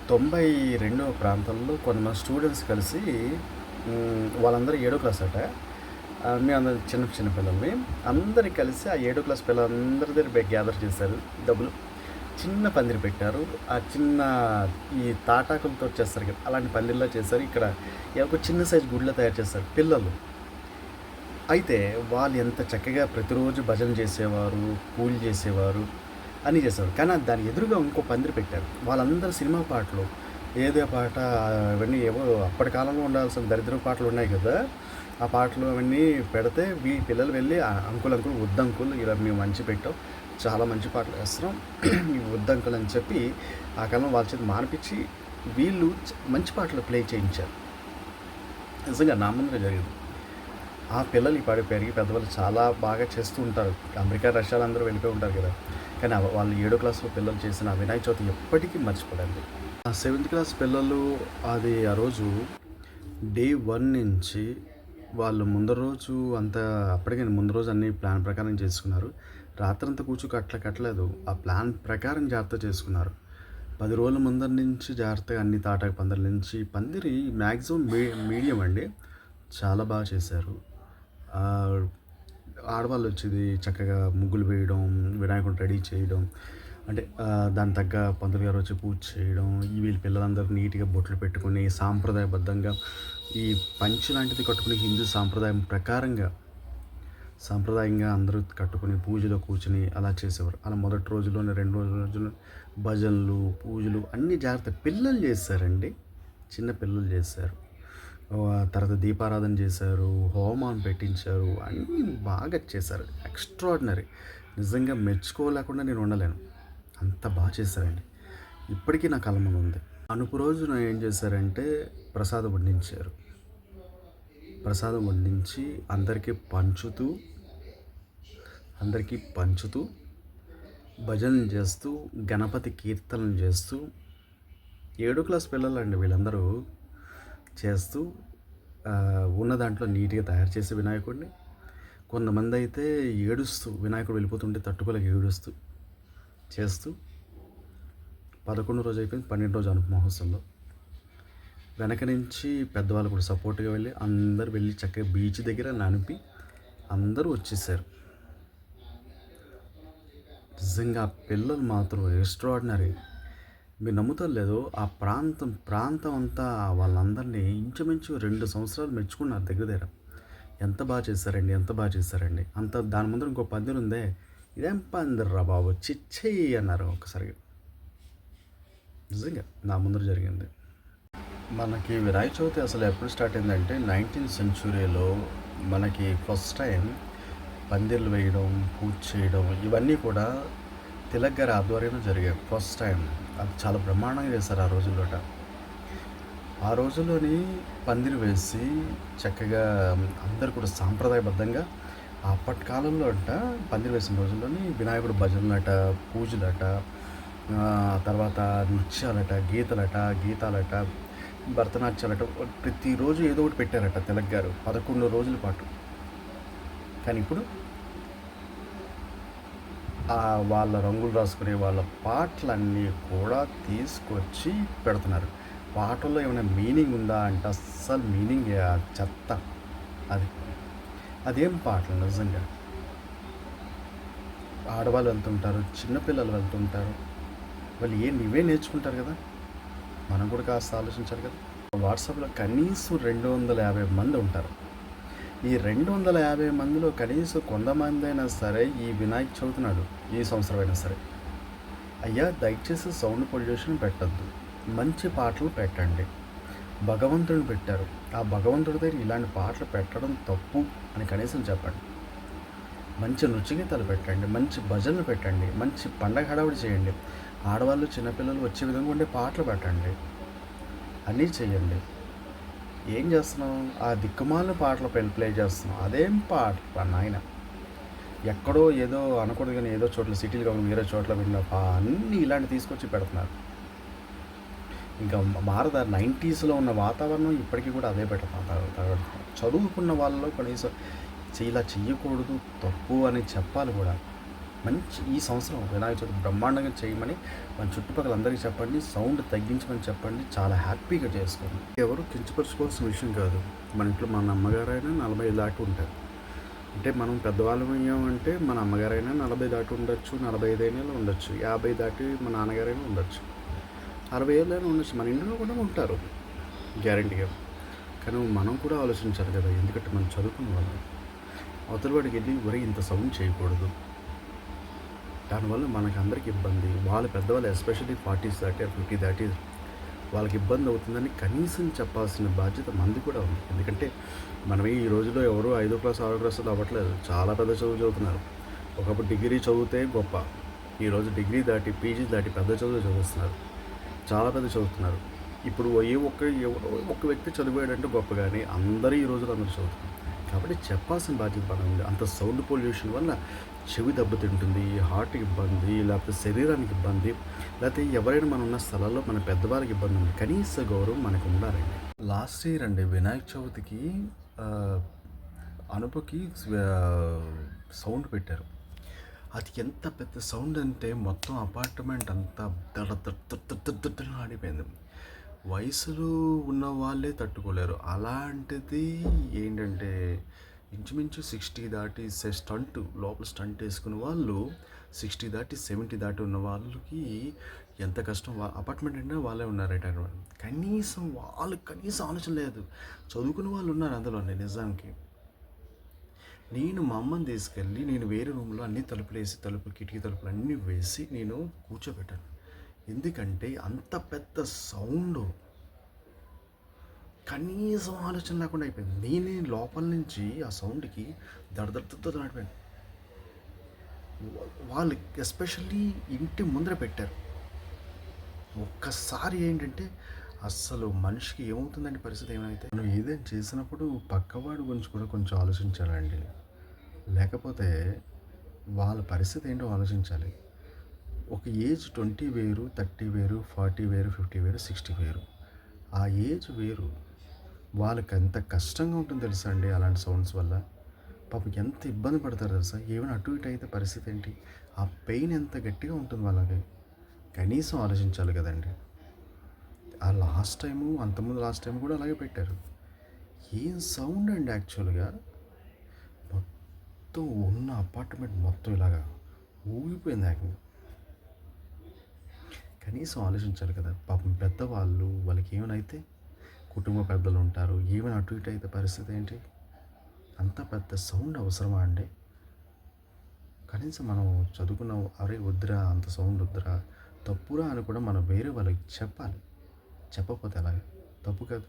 92వ ప్రాంతంలో కొంతమంది స్టూడెంట్స్ కలిసి వాళ్ళందరూ ఏడో క్లాస్ అట. మేమందరం చిన్న చిన్న పిల్లల్ని అందరూ కలిసి ఆ ఏడో క్లాస్ పిల్లలందరి దగ్గర గ్యాదర్ చేశారు డబ్బులు. చిన్న పందిరి పెట్టారు. ఆ చిన్న ఈ తాటాకులతో చేస్తారు కదా, అలాంటి పందిరిలా చేశారు. ఇక్కడ ఒక చిన్న సైజు గుడిలో తయారు చేస్తారు పిల్లలు. అయితే వాళ్ళు ఎంత చక్కగా ప్రతిరోజు భజన చేసేవారు, పూజ చేసేవారు, అన్నీ చేసేవారు. కానీ దాని ఎదురుగా ఇంకో పందిరి పెట్టారు. వాళ్ళందరూ సినిమా పాటలు, ఏదో పాట అవన్నీ ఏవో అప్పటి కాలంలో ఉండాల్సిన దరిద్ర పాటలు ఉన్నాయి కదా, ఆ పాటలు అవన్నీ పెడితే పిల్లలు వెళ్ళి అంకుల్ వద్దంకుల్ ఇలా మేము మంచి పెట్టాం, చాలా మంచి పాటలు వేస్తున్నాం ఈ వద్దంకుల్ అని చెప్పి ఆ కాలంలో వాళ్ళ చేతి మానిపించి వీళ్ళు మంచి పాటలు ప్లే చేయించారు. నిజంగా నా ముందర జరిగింది. ఆ పిల్లలు పెరిగి పెద్దవాళ్ళు చాలా బాగా చేస్తూ ఉంటారు. అమెరికా రష్యాలు అందరూ వెళ్ళిపోయి ఉంటారు కదా, కానీ వాళ్ళు ఏడో క్లాస్లో పిల్లలు చేసిన వినాయక చవితి ఎప్పటికీ మర్చిపోలేదు. ఆ 7th క్లాస్ పిల్లలు అది ఆ రోజు డే 1 నుంచి వాళ్ళు ముందు రోజు అంతా అప్పటికే ముందు రోజు అన్ని ప్లాన్ ప్రకారం చేసుకున్నారు. రాత్రంతా కట్టలేదు, ఆ ప్లాన్ ప్రకారం జాగ్రత్త చేసుకున్నారు. 10 రోజుల ముందర నుంచి జాగ్రత్తగా అన్ని తాటాకు పందిరి నుంచి పందిరి మ్యాక్సిమం మీడియం అండి, చాలా బాగా చేశారు. ఆడవాళ్ళు వచ్చేది చక్కగా ముగ్గులు వేయడం, వినాయకుడిని రెడీ చేయడం, అంటే దాని తగ్గ పంతులు గారు వచ్చి పూజ చేయడం, వీళ్ళ పిల్లలందరూ నీట్గా బొట్లు పెట్టుకుని సాంప్రదాయబద్ధంగా ఈ పంచి లాంటిది కట్టుకుని హిందూ సాంప్రదాయంగా అందరూ కట్టుకుని పూజలో కూర్చుని అలా చేసేవారు. అలా మొదటి రోజుల్లోనే 2 రోజులు భజనలు, పూజలు అన్నీ జాగ్రత్త పిల్లలు చేశారండి, చిన్న పిల్లలు చేశారు. తర్వాత దీపారాధన చేశారు, హోమాన్ని పెట్టించారు, అన్నీ బాగా చేశారు. ఎక్స్ట్రాడినరీ, నిజంగా మెచ్చుకోలేకుండా నేను ఉండలేను, అంత బాగా చేశారండి. ఇప్పటికీ నా కళ్ళ ముందు ఉంది. అనుపు రోజున ఏం చేశారంటే ప్రసాదం వడ్డించారు. ప్రసాదం వడ్డించి అందరికీ పంచుతూ భజనలు చేస్తూ గణపతి కీర్తనలు చేస్తూ 7వ క్లాస్ పిల్లలండి వీళ్ళందరూ చేస్తూ ఉన్న దాంట్లో నీట్గా తయారు చేసే వినాయకుడిని. కొంతమంది అయితే ఏడుస్తూ వినాయకుడు వెళ్ళిపోతుంటే తట్టుకోలేక ఏడుస్తూ చేస్తూ 11 రోజు అయిపోయింది. 12 రోజు అనుపు మహోత్సవంలో వెనక నుంచి పెద్దవాళ్ళు కూడా సపోర్ట్గా వెళ్ళి అందరూ వెళ్ళి చక్కగా బీచ్ దగ్గర ననిపి అందరూ వచ్చేసారు. నిజంగా ఆ పిల్లలు మాత్రం ఎక్స్ట్రాడినరీ. మీరు నమ్ముతారు లేదో, ఆ ప్రాంతం అంతా వాళ్ళందరినీ ఇంచుమించు 2 సంవత్సరాలు మెచ్చుకున్నారు దగ్గర. ఎంత బాగా చేశారండి అంత. దాని ముందర ఇంకో పందిరి ఉందే, ఇదేం పందిర్రా బాబు చిచ్చేయి అన్నారు ఒకసారి. నిజంగా నా ముందర జరిగింది. మనకి వినాయక చవితి అసలు ఎప్పుడు స్టార్ట్ అయిందంటే 19th సెంచురీలో మనకి ఫస్ట్ టైం పందిర్లు వేయడం, పూజ చేయడం ఇవన్నీ కూడా తిలక్ గారి ఆధ్వర్యంలో జరిగాయి ఫస్ట్ టైం. అది చాలా బ్రహ్మాండంగా చేశారు ఆ రోజుల్లోట. ఆ రోజుల్లోని పందిరి వేసి చక్కగా అందరు కూడా సాంప్రదాయబద్ధంగా అప్పటి కాలంలో అంట పందిరి వేసిన రోజుల్లోని వినాయకుడు భజనలట, పూజలట, తర్వాత నృత్యాలట, గీతాలట, భరతనాట్యాలట, ప్రతిరోజు ఏదో ఒకటి పెట్టారట తిలక్ గారు 11 రోజుల పాటు. కానీ ఇప్పుడు వాళ్ళ రంగులు రాసుకునే వాళ్ళ పాటలన్నీ కూడా తీసుకొచ్చి పెడుతున్నారు. పాటల్లో ఏమైనా మీనింగ్ ఉందా అంటే అస్సలు మీనింగ్ చెత్త. అదేం పాటలు నిజంగా. ఆడవాళ్ళు వెళ్తుంటారు, చిన్నపిల్లలు వెళ్తుంటారు, వాళ్ళు ఇవే నేర్చుకుంటారు కదా, మనం కూడా కాస్త ఆలోచించాలి కదా. వాట్సాప్లో కనీసం 250 మంది ఉంటారు. ఈ 250 మందిలో కనీసం కొంతమంది అయినా సరే ఈ వినాయక చవితి నాడు ఈ సంవత్సరం అయినా సరే, అయ్యా దయచేసి సౌండ్ పొల్యూషన్ పెట్టద్దు, మంచి పాటలు పెట్టండి, భగవంతుడిని పెట్టారు, ఆ భగవంతుడి దగ్గర ఇలాంటి పాటలు పెట్టడం తప్పు అని కనీసం చెప్పండి. మంచి నృత్యగీతాలు పెట్టండి, మంచి భజనలు పెట్టండి, మంచి పండగ హడావిడి చేయండి, ఆడవాళ్ళు చిన్నపిల్లలు వచ్చే విధంగా ఉండే పాటలు పెట్టండి, అన్నీ చేయండి. ఏం చేస్తున్నాం, ఆ దిక్కుమాలిన పాటలు ప్లే చేస్తున్నాం. అదేం పాట నాయన, ఎక్కడో ఏదో అనకూడదు కానీ ఏదో చోట్ల సిటీలు కాకుండా వేరే చోట్ల విన్న అన్నీ ఇలాంటి తీసుకొచ్చి పెడుతున్నారు. ఇంకా మారదా. 90sలో ఉన్న వాతావరణం ఇప్పటికీ కూడా అదే పెడతారు. చదువుకున్న వాళ్ళలో కనీసం ఇలా చెయ్యకూడదు, తప్పు అని చెప్పాలి కూడా. మంచి ఈ సంవత్సరం వినాయక చవితి బ్రహ్మాండంగా చేయమని మన చుట్టుపక్కల అందరికీ చెప్పండి. సౌండ్ తగ్గించమని చెప్పండి. చాలా హ్యాపీగా చేసుకోండి. ఎవరు కించపరుచుకోవాల్సిన విషయం కాదు. మన ఇంట్లో మన అమ్మగారైనా 40 దాటి ఉంటారు. అంటే మనం పెద్దవాళ్ళం అయ్యామంటే మన అమ్మగారైనా 40 దాటి ఉండొచ్చు, 45 అయినా ఉండొచ్చు, 50 దాటి మా నాన్నగారైనా ఉండొచ్చు, 60 ఏళ్ళైనా ఉండొచ్చు. మన ఇంట్లో కూడా ఉంటారు గ్యారంటీగా. కానీ మనం కూడా ఆలోచించాలి కదా, ఎందుకంటే మనం చదువుకున్న వాళ్ళం. అవతల వాడికి వెళ్ళి ఒరే ఇంత సౌండ్ చేయకూడదు, దానివల్ల మనకి అందరికి ఇబ్బంది. వాళ్ళు పెద్దవాళ్ళు ఎస్పెషల్లీ 40s దాటి 50 దాటి వాళ్ళకి ఇబ్బంది అవుతుందని కనీసం చెప్పాల్సిన బాధ్యత మనది కూడా ఉంది. ఎందుకంటే మనమే ఈ రోజుల్లో ఎవరు 5వ క్లాస్ 6వ క్లాసులు అవ్వట్లేదు, చాలా పెద్ద చదువు చదువుతున్నారు. ఒకప్పుడు డిగ్రీ చదివితే గొప్ప, ఈరోజు డిగ్రీ దాటి పీజీ దాటి పెద్ద చదువులు చదువుతున్నారు, చాలా పెద్ద చదువుతున్నారు. ఇప్పుడు ఎవరో ఒక్క వ్యక్తి చదివాడంటే గొప్ప, కానీ అందరూ ఈ రోజులు అందరూ చదువుతున్నారు. కాబట్టి చెప్పాల్సిన బాధ్యత మన ఉంది. అంత సౌండ్ పొల్యూషన్ వల్ల చెవి దెబ్బతింటుంది, హార్ట్కి ఇబ్బంది, లేకపోతే శరీరానికి ఇబ్బంది, లేకపోతే ఎవరైనా మనం ఉన్న స్థలాల్లో మన పెద్దవాళ్ళకి ఇబ్బంది ఉంది. కనీస గౌరవం మనకు ఉండాలండి. లాస్ట్ ఇయర్ అండి వినాయక చవితికి అనుపకి సౌండ్ పెట్టారు. అది ఎంత పెద్ద సౌండ్ అంటే మొత్తం అపార్ట్మెంట్ అంతా దడ ఆడిపోయింది. వయసులో ఉన్న వాళ్ళే తట్టుకోలేరు. అలాంటిది ఏంటంటే ఇంచుమించు 60 దాటి స్టంట్ లోపల స్టంట్ వేసుకున్న వాళ్ళు 60 దాటి 70 దాటి ఉన్న వాళ్ళకి ఎంత కష్టం. అపార్ట్మెంట్ అంటే వాళ్ళే ఉన్నారు రిటైర్మెంట్. కనీసం ఆలోచన లేదు. చదువుకున్న వాళ్ళు ఉన్నారు అందులోనే. నిజానికి నేను మా అమ్మని తీసుకెళ్ళి నేను వేరే రూమ్లో అన్ని తలుపులు వేసి కిటికీ తలుపులు అన్నీ వేసి నేను కూర్చోబెట్టాను. ఎందుకంటే అంత పెద్ద సౌండ్ కనీసం ఆలోచన లేకుండా అయిపోయింది. నేనే లోపల నుంచి ఆ సౌండ్కి దడదడతో నడిపోయాను. వాళ్ళు ఎస్పెషల్లీ ఇంటి ముందర పెట్టారు. ఒక్కసారి ఏంటంటే అస్సలు మనిషికి ఏమవుతుందండి పరిస్థితి. ఏమైతే మనం ఏదైనా చేసినప్పుడు పక్కవాడి గురించి కూడా కొంచెం ఆలోచించాలండి. లేకపోతే వాళ్ళ పరిస్థితి ఏంటో ఆలోచించాలి. ఒక ఏజ్ 20 వేరు, 30 వేరు, 40 వేరు, 50 వేరు, 60 వేరు. ఆ ఏజ్ వేరు. వాళ్ళకి ఎంత కష్టంగా ఉంటుందో తెలుసా అండి అలాంటి సౌండ్స్ వల్ల. పాపం ఎంత ఇబ్బంది పడతారు తెలుసా. ఏమైనా అటు ఇటు అయితే పరిస్థితి ఏంటి, ఆ పెయిన్ ఎంత గట్టిగా ఉంటుంది వాళ్ళకి. కనీసం ఆలోచించాలి కదండి. ఆ లాస్ట్ టైము కూడా అలాగే పెట్టారు. ఏం సౌండ్ అండి యాక్చువల్గా. మొత్తం ఉన్న అపార్ట్మెంట్ మొత్తం ఇలాగా ఊగిపోయింది యాక్చువల్గా. కనీసం ఆలోచించాలి కదా. పాపం పెద్దవాళ్ళు, వాళ్ళకి ఏమైనా అయితే కుటుంబ పెద్దలు ఉంటారు, ఏమైనా అటు ఇటు అయితే పరిస్థితి ఏంటి. అంత పెద్ద సౌండ్ అవసరమా అండి. కనీసం మనం చదువుకున్న అరే వద్దురా అంత సౌండ్ వద్దురా, తప్పురా అని కూడా మనం వేరే వాళ్ళకి చెప్పాలి. చెప్పకపోతే అలాగే తప్పు కాదు.